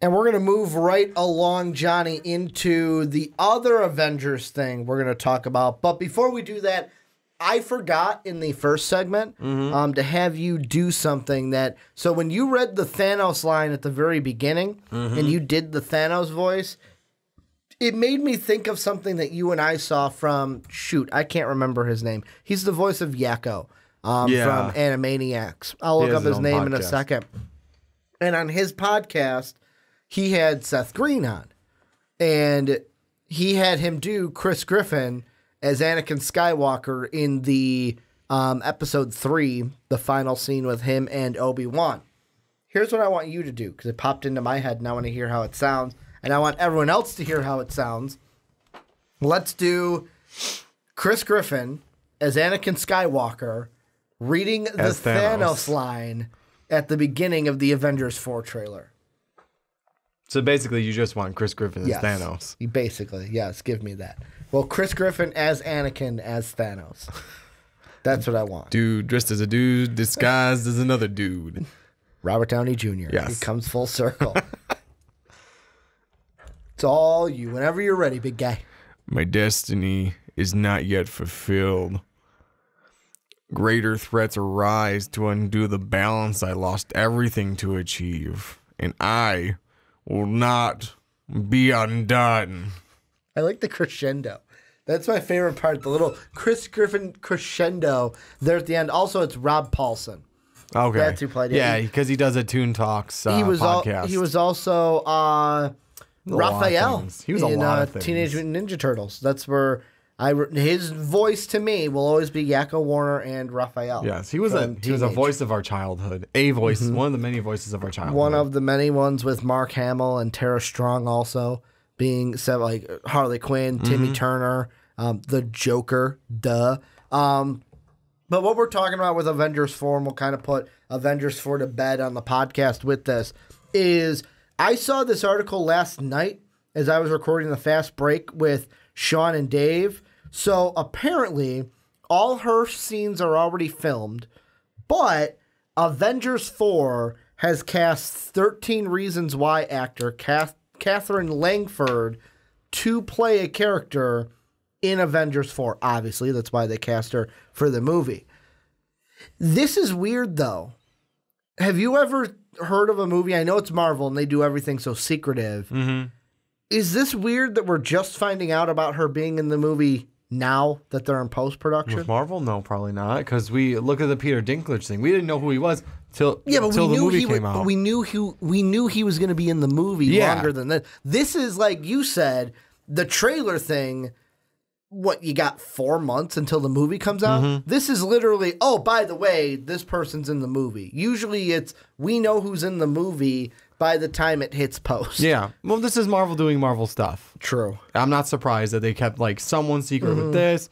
And we're going to move right along, Johnny, into the other Avengers thing we're going to talk about. But before we do that, I forgot in the first segment to have you do something that... So when you read the Thanos line at the very beginning and you did the Thanos voice, it made me think of something that you and I saw from... Shoot, I can't remember his name. He's the voice of Yakko from Animaniacs. I'll look up his name in a second. And on his podcast... he had Seth Green on, and he had him do Chris Griffin as Anakin Skywalker in the episode 3, the final scene with him and Obi-Wan. Here's what I want you to do, because it popped into my head, and I want to hear how it sounds, and I want everyone else to hear how it sounds. Let's do Chris Griffin as Anakin Skywalker reading the Thanos line at the beginning of the Avengers 4 trailer. So basically, you just want Chris Griffin as Thanos. Basically, yes, give me that. Well, Chris Griffin as Anakin as Thanos. That's what I want. Dude dressed as a dude, disguised as another dude. Robert Downey Jr. Yes. He comes full circle. It's all you. Whenever you're ready, big guy. My destiny is not yet fulfilled. Greater threats arise to undo the balance I lost everything to achieve. And I... will not be undone. I like the crescendo. That's my favorite part. The little Chris Griffin crescendo there at the end. Also, it's Rob Paulsen. Okay. That's who played it. Yeah, because he does a Toon Talks podcast. He was also Raphael. He was a lot of things. Teenage Mutant Ninja Turtles. That's where his voice to me will always be Yakko Warner and Raphael. Yes, he was a voice of our childhood. A voice, one of the many voices of our childhood. One of the many ones with Mark Hamill and Tara Strong also being said, like Harley Quinn, Timmy Turner, the Joker, But what we're talking about with Avengers 4, and we'll kind of put Avengers 4 to bed on the podcast with this, is I saw this article last night as I was recording the Fast Break with Sean and Dave. So apparently, all her scenes are already filmed, but Avengers 4 has cast 13 Reasons Why actor Katherine Langford to play a character in Avengers 4. Obviously, that's why they cast her for the movie. This is weird, though. Have you ever heard of a movie? I know it's Marvel, and they do everything so secretive. Is this weird that we're just finding out about her being in the movie now that they're in post-production? With Marvel? No, probably not. Because we look at the Peter Dinklage thing. We didn't know who he was till the movie came out. We knew he was going to be in the movie longer than that. This is, like you said, the trailer thing. What, you got 4 months until the movie comes out? This is literally, oh, by the way, this person's in the movie. Usually it's, we know who's in the movie by the time it hits post. Yeah. Well, this is Marvel doing Marvel stuff. True. I'm not surprised that they kept, like, someone secret with this.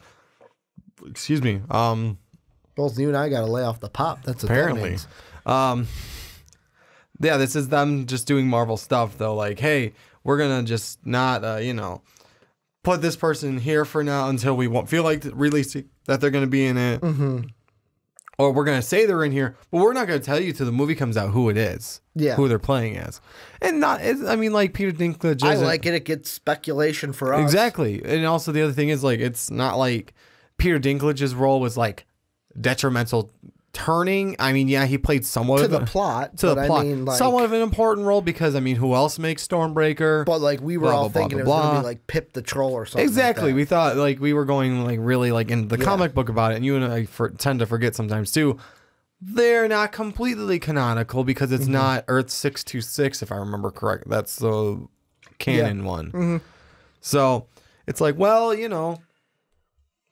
Excuse me. Both you and I got to lay off the pop. That's what apparently. That means. Yeah, this is them just doing Marvel stuff, though. Like, hey, we're going to just not, put this person here for now until we won't feel like releasing that they're going to be in it. Or we're going to say they're in here, but we're not going to tell you till the movie comes out who it is. Yeah. Who they're playing as. And like Peter Dinklage. I like it. It gets speculation for us. Exactly. And also the other thing is, like, it's not like Peter Dinklage's role was, like, detrimental turning. I mean, yeah, he played somewhat to the plot. I mean, like, somewhat of an important role because, I mean, who else makes Stormbreaker? But, like, we were all thinking it was going to be like Pip the Troll or something. Exactly. Like we thought, like, we were going, like, really, like, in the comic book about it, and you and I tend to forget sometimes too. They're not completely canonical because it's not Earth 626, if I remember correct. That's the canon one. So it's like, well,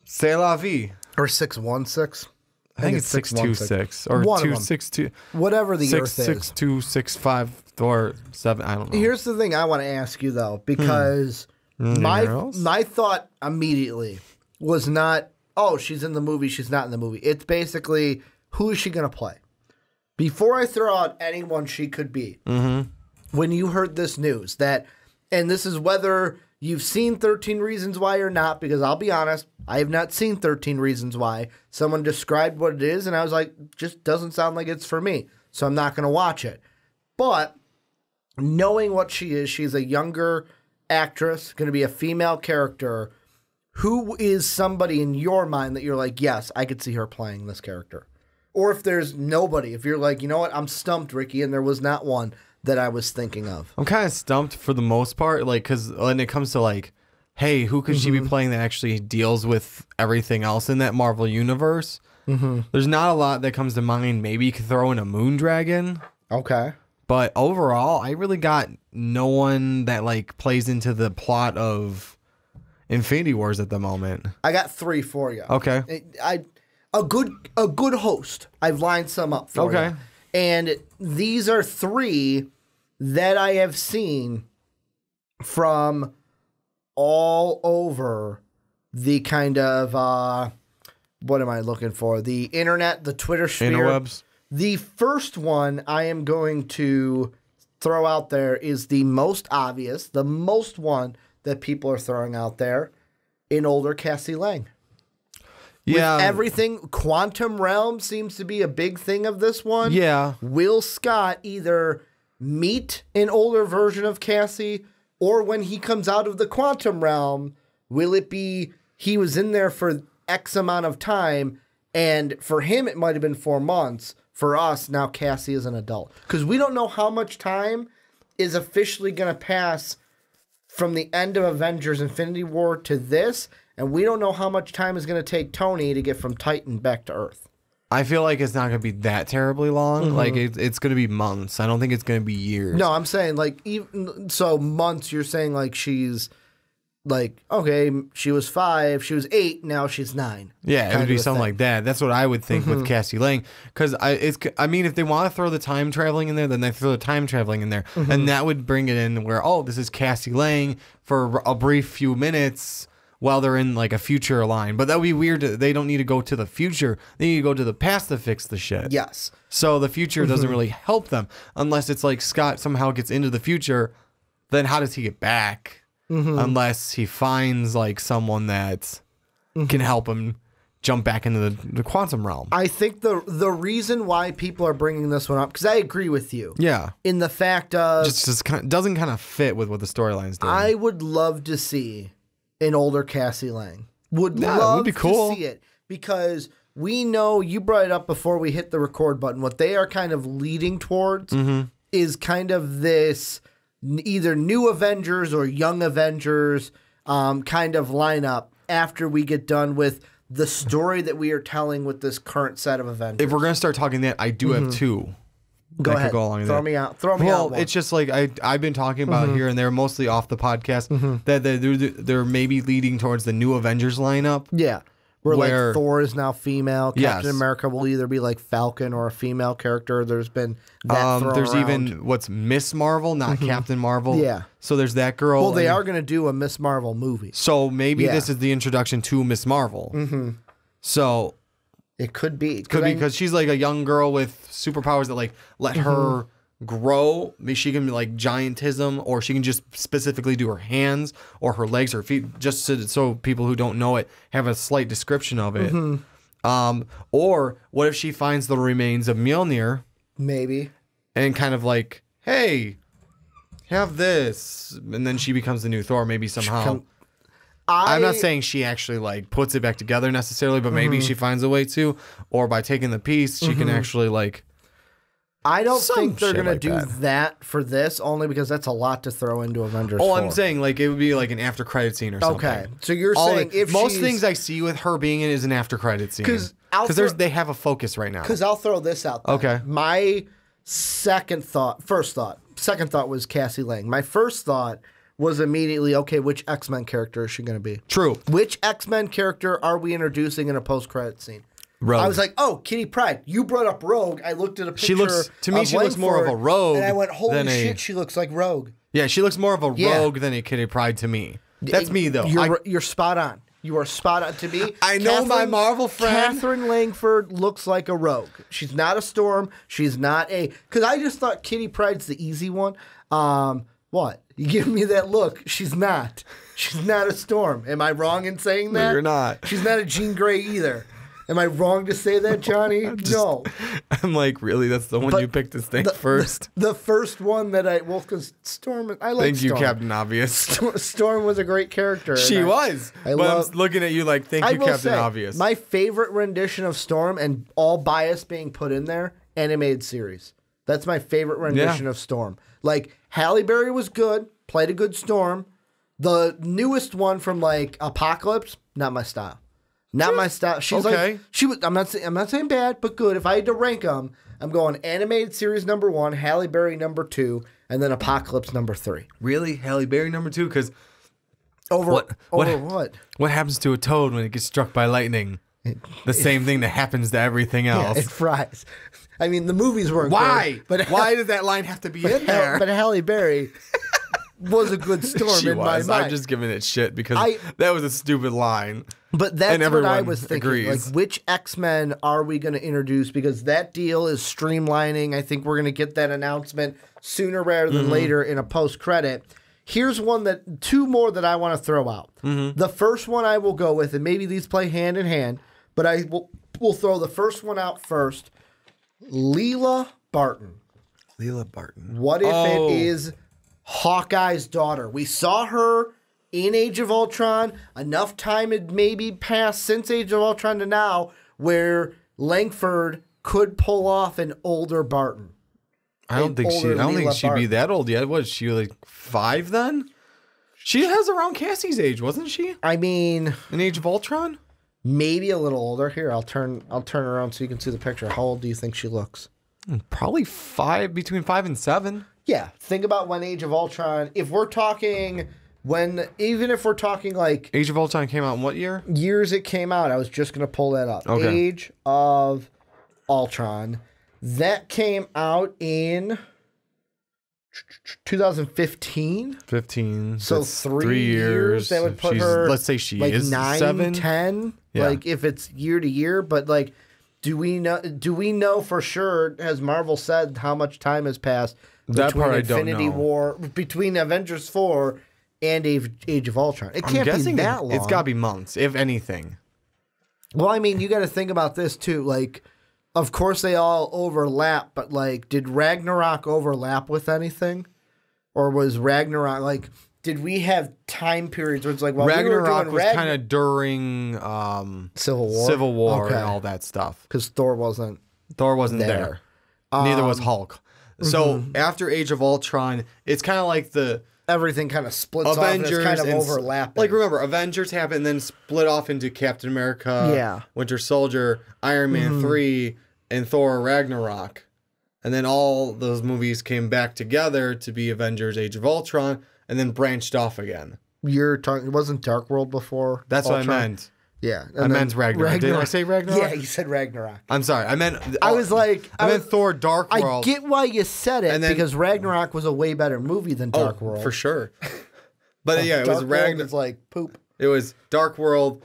c'est la vie. Or 616. I think it's 626 or 262. Whatever the Earth is. 66265 or 7. I don't know. Here's the thing I want to ask you, though, because my thought immediately was not, oh, she's in the movie, she's not in the movie. It's basically, who is she going to play? Before I throw out anyone she could be, when you heard this news, and this is whether you've seen 13 Reasons Why or not, because I'll be honest, I have not seen 13 Reasons Why. Someone described what it is, and I was like, just doesn't sound like it's for me, so I'm not going to watch it. But knowing what she is, she's a younger actress, going to be a female character. Who is somebody in your mind that you're like, yes, I could see her playing this character? Or if there's nobody, if you're like, you know what, I'm stumped, Ricky, and there was not one that I was thinking of. I'm kind of stumped for the most part, like, because when it comes to, like, hey, who could she be playing that actually deals with everything else in that Marvel universe? There's not a lot that comes to mind. Maybe you could throw in a Moondragon. Okay. But overall, I really got no one that, like, plays into the plot of Infinity Wars at the moment. I got 3 for you. Okay. A good host. I've lined some up for you. Okay. And these are 3 that I have seen from all over the kind of what am I looking for? The internet, the Twitter sphere. Interwebs. The first one I am going to throw out there is the most obvious, the most one that people are throwing out there, in older Cassie Lang. Yeah. With everything, Quantum Realm seems to be a big thing of this one. Yeah. Will Scott either meet an older version of Cassie, or when he comes out of the Quantum Realm, will it be he was in there for X amount of time, and for him it might have been 4 months. For us, now Cassie is an adult. Because we don't know how much time is officially going to pass from the end of Avengers Infinity War to this, and we don't know how much time is going to take Tony to get from Titan back to Earth. I feel like it's not going to be that terribly long. Like, it's going to be months. I don't think it's going to be years. No, I'm saying, like, even so months, you're saying, like, she's, like, okay, she was 5, she was 8, now she's 9. Yeah, it would be something like that. That's what I would think with Cassie Lang. Because, I mean, if they want to throw the time traveling in there, then they throw the time traveling in there. And that would bring it in where, oh, this is Cassie Lang for a brief few minutes while they're in, like, a future line. But that would be weird. They don't need to go to the future. They need to go to the past to fix the shit. Yes. So the future doesn't really help them. Unless it's like Scott somehow gets into the future, then how does he get back? Unless he finds, like, someone that can help him jump back into the quantum realm. I think the reason why people are bringing this one up, because I agree with you. Yeah. In the fact of... Just kind of, doesn't kind of fit with what the storyline's doing. I would love to see an older Cassie Lang. Would it love would be cool to see it. Because we know, you brought it up before we hit the record button, what they are kind of leading towards is kind of this... either new Avengers or young Avengers kind of lineup after we get done with the story that we are telling with this current set of Avengers. If we're going to start talking that, I do have 2. Go ahead. Could go along with Throw that. me out. Throw me out. Well, it's just like I've been talking about here, and they're mostly off the podcast, that they're maybe leading towards the new Avengers lineup. Yeah. Where like Thor is now female. Captain Yes. America will either be like Falcon or a female character. There's been that thrown there's around. even what's Miss Marvel, not Captain Marvel. Yeah. So there's that girl. Well, they are going to do a Miss Marvel movie. So maybe Yeah. this is the introduction to Miss Marvel. So It could be. could be because she's like a young girl with superpowers that like let her grow. Maybe she can be like giantism, or she can just specifically do her hands or her legs or feet, just so people who don't know it have a slight description of it. Or what if she finds the remains of Mjolnir Maybe. and kind of like, hey, have this, and then she becomes the new Thor, maybe somehow. I'm not saying she actually like puts it back together necessarily, but maybe she finds a way to, or by taking the piece, she can actually like. I don't Some think they're shit going to like do that for this, only because that's a lot to throw into Avengers 4. I'm saying like it would be like an after credit scene or something. Okay, so you're saying if most things I see with her being in is an after credit scene, because they have a focus right now. Because I'll throw this out there. Okay. My second thought was Cassie Lang. My first thought was immediately, okay, which X-Men character is she going to be? True. Which X-Men character are we introducing in a post-credit scene? Rogue. I was like, oh, Kitty Pryde. You brought up Rogue. I looked at a picture. She looks more of a Rogue. And I went, holy shit, she looks like Rogue. Yeah, she looks more of a Rogue than a Kitty Pryde to me. That's me though. You're spot on. You are spot on to me. I know my Marvel friend. Katherine Langford looks like a Rogue. She's not a Storm. She's not a... Because I just thought Kitty Pryde's the easy one. What? You give me that look. She's not. She's not a Storm. Am I wrong in saying that? No, you're not. She's not a Jean Grey either. Am I wrong to say that, Johnny? No. I'm like, really? That's the one But you picked to think first? The first one that because Storm, I like Thank you, Storm. Captain Obvious. Storm was a great character. She was. But I'm looking at you like, thank you, Captain Obvious. My favorite rendition of Storm, and all bias being put in there, animated series. That's my favorite rendition of Storm. Like, Halle Berry was good, played a good Storm. The newest one from like Apocalypse, not my style. Not my style. She's like she was. I'm not saying bad, but good. If I had to rank them, I'm going animated series number 1, Halle Berry number 2, and then Apocalypse number 3. Really, Halle Berry number 2? Because over what? What happens to a toad when it gets struck by lightning? The same thing that happens to everything else. Yeah, it fries. I mean, the movies weren't. Why? Good, but why did that line have to be in there? But Halle Berry was a good Storm in my mind. I'm just giving it shit because that was a stupid line. But that's what I was thinking. Agrees. Like, which X-Men are we going to introduce? Because that deal is streamlining. I think we're going to get that announcement sooner rather than later in a post-credit. Here's two more that I want to throw out. The first one I will go with, and maybe these play hand in hand, but I will throw the first one out first. Lila Barton. Lila Barton. What if it is Hawkeye's daughter? We saw her in Age of Ultron. Enough time had maybe passed since Age of Ultron to now where Langford could pull off an older Barton. I don't think she'd be that old yet. Was she like 5 then? She has around Cassie's age, wasn't she? I mean, in Age of Ultron? Maybe a little older. Here, I'll turn around so you can see the picture. How old do you think she looks? Probably 5, between 5 and 7. Yeah. Think about when Age of Ultron, if we're talking even if we're talking like Age of Ultron came out in what year? Years it came out. I was just going to pull that up. Okay. Age of Ultron. That came out in 2015. 15. So 3 years. That would put her. Let's say she like is 9, 7. 10. Yeah. Like if it's year to year, but like, do we know for sure? Has Marvel said how much time has passed that between part Infinity I don't know. War, between Avengers 4 and Age of Ultron? It can't be that long. It's got to be months, if anything. Well, I mean, you got to think about this too. Like, of course they all overlap, but like, did Ragnarok overlap with anything, or was Ragnarok like? Did we have time periods where it's like, well, Ragnarok was kind of during Civil War, and all that stuff. Because Thor wasn't there. Neither was Hulk. So after Age of Ultron, it's kind of like everything kind of splits Avengers off. It's kind of overlapping. Like, remember, Avengers happened and then split off into Captain America, Winter Soldier, Iron Man 3, and Thor Ragnarok. And then all those movies came back together to be Avengers Age of Ultron, and then branched off again. You're talking, it wasn't Dark World before? That's Ultron? what I meant. Yeah. I meant Ragnarok. Did I say Ragnarok? Yeah, you said Ragnarok. I'm sorry. I meant... I meant Thor Dark World. I get why you said it, because Ragnarok was a way better movie than Dark World. For sure. But yeah, it was Ragnarok. It's like poop. It was Dark World,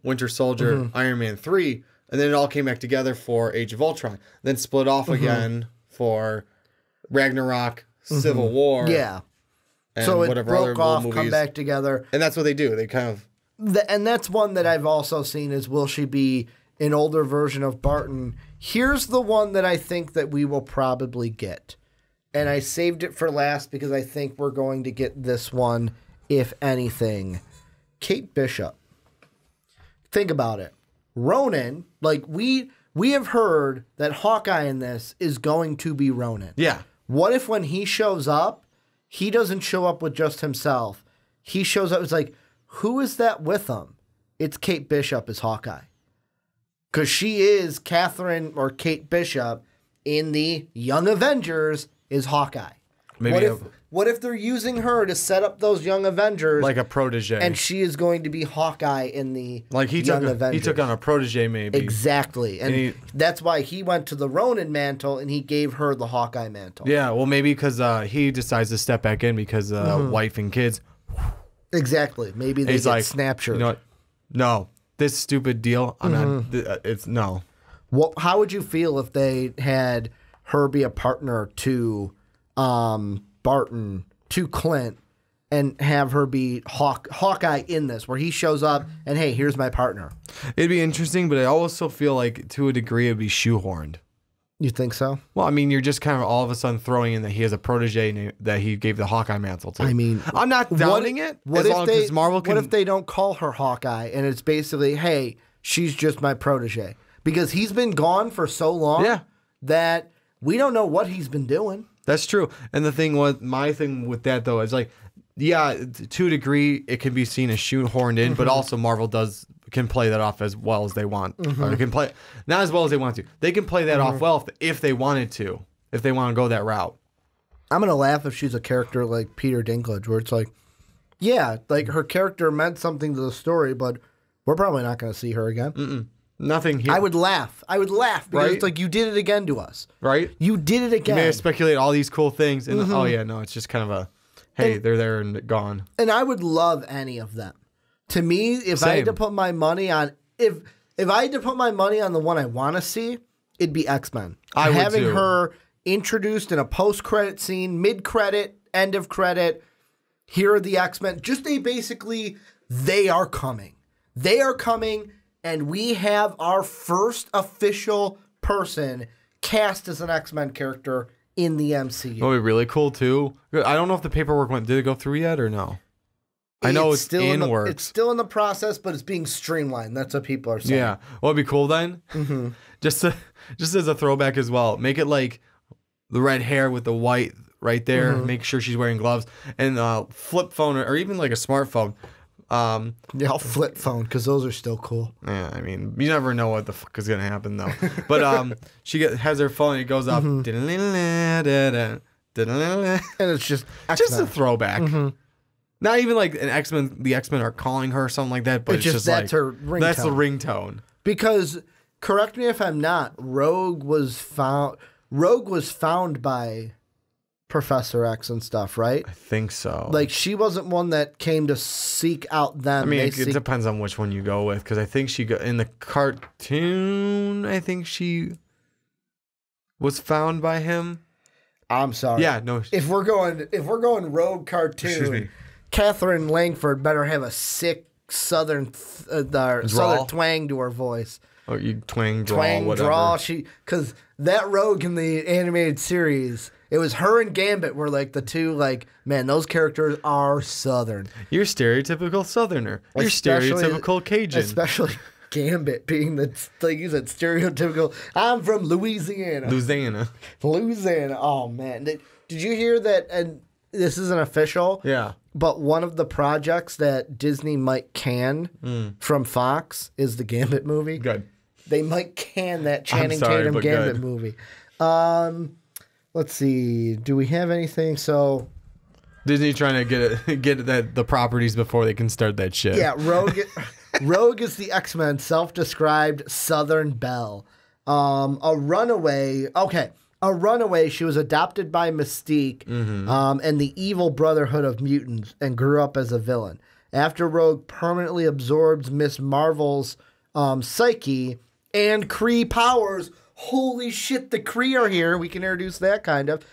Winter Soldier, Iron Man 3, and then it all came back together for Age of Ultron. Then split off again for Ragnarok, Civil War. Yeah. And so it whatever broke other off, movies. come back together. And that's what they do. They kind of... And that's one that I've also seen is, will she be an older version of Barton? Here's the one that I think that we will probably get. And I saved it for last because I think we're going to get this one, if anything. Kate Bishop. Think about it. Ronan, like we have heard that Hawkeye in this is going to be Ronan. Yeah. What if when he shows up, he doesn't show up with just himself? He shows up, it's like, who is that with him? It's Kate Bishop as Hawkeye. Because she is Katherine or Kate Bishop in the Young Avengers is Hawkeye. What if they're using her to set up those Young Avengers? Like a protege. And she is going to be Hawkeye in the Young Avengers. He took on a protege maybe. Exactly. And that's why he went to the Ronin mantle and he gave her the Hawkeye mantle. Yeah, well maybe because he decides to step back in because wife and kids. Exactly. Maybe they get snapshot. You know what? No. This stupid deal, I'm not... It's... No. How would you feel if they had her be a partner to Barton, to Clint, and have her be Hawkeye in this, where he shows up and, hey, here's my partner. It'd be interesting, but I also feel like to a degree it'd be shoehorned. You think so? Well, I mean, you're just kind of all of a sudden throwing in that he has a protege that he gave the Hawkeye mantle to. I mean, I'm not doubting it. What if they don't call her Hawkeye and it's basically, hey, she's just my protege? Because he's been gone for so long that we don't know what he's been doing. That's true. And the thing was, my thing with that though is like, yeah, to a degree it can be seen as shoehorned in, but also Marvel can play that off as well as they want. Or they can play not as well as they want to. They can play that off well if they wanted to, if they want to go that route. I'm gonna laugh if she's a character like Peter Dinklage, where it's like, yeah, like her character meant something to the story, but we're probably not gonna see her again. Nothing here. I would laugh because it's like, you did it again to us. Right? You did it again. You may speculate all these cool things, and oh yeah, no, it's just kind of a, hey, they're there and gone. And I would love any of them. To me, if I had to put my money on if I had to put my money on the one I want to see, it'd be X-Men. Having her introduced in a post-credit scene, mid-credit, end of credit. Here are the X-Men. Just basically, they are coming. They are coming, and we have our first official person cast as an X-Men character in the MCU. That would be really cool too. I don't know if the paperwork did it go through yet or no? I know it's still in works. It's still in the process, but it's being streamlined. That's what people are saying. Yeah. Well, it'd be cool then. Just as a throwback as well. Make it like the red hair with the white right there. Make sure she's wearing gloves and flip phone or even like a smartphone. Yeah, I'll flip phone because those are still cool. Yeah, I mean, you never know what the fuck is gonna happen though. But she has her phone and it goes up, and it's just a throwback. Not even like an X-Men. The X-Men are calling her or something like that. But it's just that's like, her ringtone. That's the ringtone. Because correct me if I'm not. Rogue was found by Professor X and stuff, right? I think so. Like, she wasn't one that came to seek out them. I mean, it depends on which one you go with. Because I think in the cartoon, I think she was found by him. I'm sorry. Yeah, no. If we're going Rogue cartoon, Katherine Langford better have a sick southern twang to her voice. Oh, you twang, whatever. Because that Rogue in the animated series, it was her and Gambit were like the two, like, man, those characters are southern. You're stereotypical southerner. You're stereotypical Cajun. Especially Gambit being like you said, stereotypical. I'm from Louisiana. Oh, man. Did you hear that? And this isn't official. Yeah. But one of the projects that Disney might can from Fox is the Gambit movie. Good. They might can that Channing Tatum Gambit movie. Let's see. Do we have anything? So Disney trying to get the properties before they can start that shit. Yeah, Rogue is the X-Men self-described Southern Belle. A runaway. Okay. A runaway, she was adopted by Mystique and the evil Brotherhood of Mutants and grew up as a villain. After Rogue permanently absorbs Miss Marvel's psyche and Kree powers, holy shit, the Kree are here. We can introduce that kind of.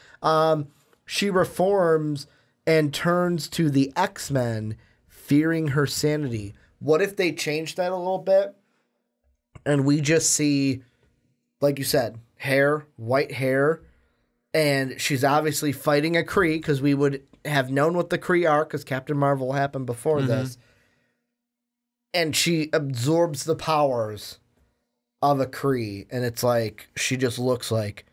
She reforms and turns to the X-Men, fearing her sanity. What if they change that a little bit and we just see, like you said, white hair, and she's obviously fighting a Kree because we would have known what the Kree are because Captain Marvel happened before this. And she absorbs the powers of a Kree, and it's like she just looks like,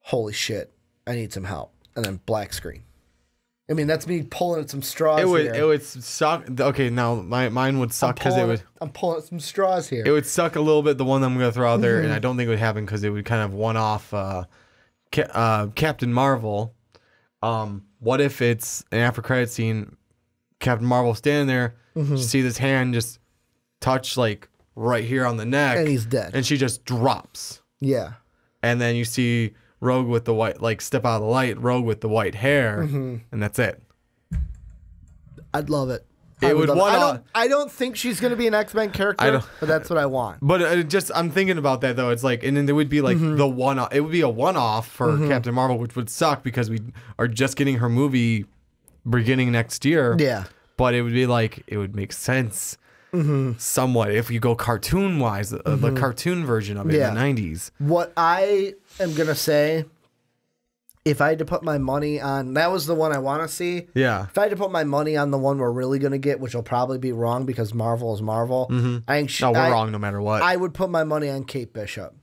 holy shit, I need some help. And then black screen. I mean, that's me pulling at some straws here. It would suck. Okay, now mine would suck because it would. I'm pulling at some straws here. It would suck a little bit. The one I'm going to throw out there, and I don't think it would happen because it would kind of one off Captain Marvel. What if it's an after credit scene? Captain Marvel standing there, you see this hand just touch like right here on the neck, and he's dead, and she just drops. Yeah, and then you see Rogue with the white, like step out of the light, Rogue with the white hair, and that's it. I'd love it. I don't think she's going to be an X-Men character, but that's what I want. But I'm thinking about that though. It's like, and then there would be like the one-off. It would be a one-off for Captain Marvel, which would suck because we are just getting her movie beginning next year. Yeah. But it would be like, it would make sense somewhat if you go cartoon wise, the cartoon version of it in the 90s. What I am going to say, if I had to put my money on, that was the one I want to see. Yeah. If I had to put my money on the one we're really going to get, which will probably be wrong because Marvel is Marvel. I think we're wrong no matter what. I would put my money on Kate Bishop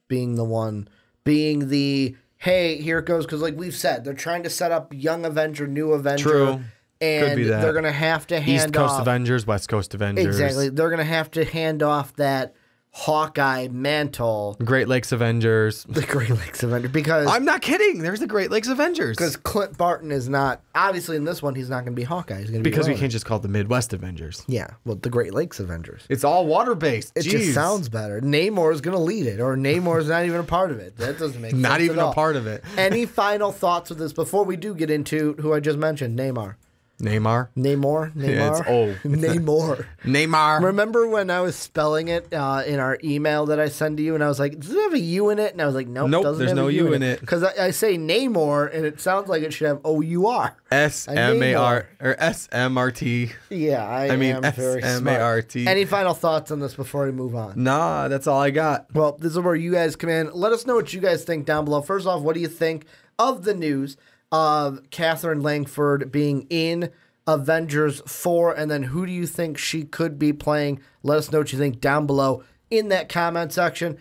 being the one, being the, hey, here it goes. Because like we've said, they're trying to set up young Avenger, new Avenger. True. And Could be that. they're going to have to hand East Coast off. Avengers, West Coast Avengers. Exactly. They're going to have to hand off that Hawkeye mantle. Great Lakes Avengers. The Great Lakes Avengers. Because I'm not kidding. There's the Great Lakes Avengers. Because Clint Barton is not, obviously in this one, he's not going to be Hawkeye. He's going to be Because we Ronan. can't just call it the Midwest Avengers. Yeah, well, the Great Lakes Avengers. It's all water-based. It just sounds better. Namor is going to lead it, or Namor is not even a part of it. That doesn't make sense. Not even at a all. part of it. Any final thoughts with this before we do get into who I just mentioned, Neymar? Neymar. Neymar. It's O. Neymar. Neymar. Remember when I was spelling it in our email that I send to you, and I was like, does it have a U in it? And I was like, nope, doesn't there's have no a U in it. Because I say Namor, and it sounds like it should have O-U-R. S-M-A-R or S-M-R-T. Yeah, I mean, very smart. S-M-A-R-T. Any final thoughts on this before we move on? Nah, that's all I got. Well, this is where you guys come in. Let us know what you guys think down below. First off, what do you think of the news of Katherine Langford being in Avengers 4, and then who do you think she could be playing? Let us know what you think down below in that comment section.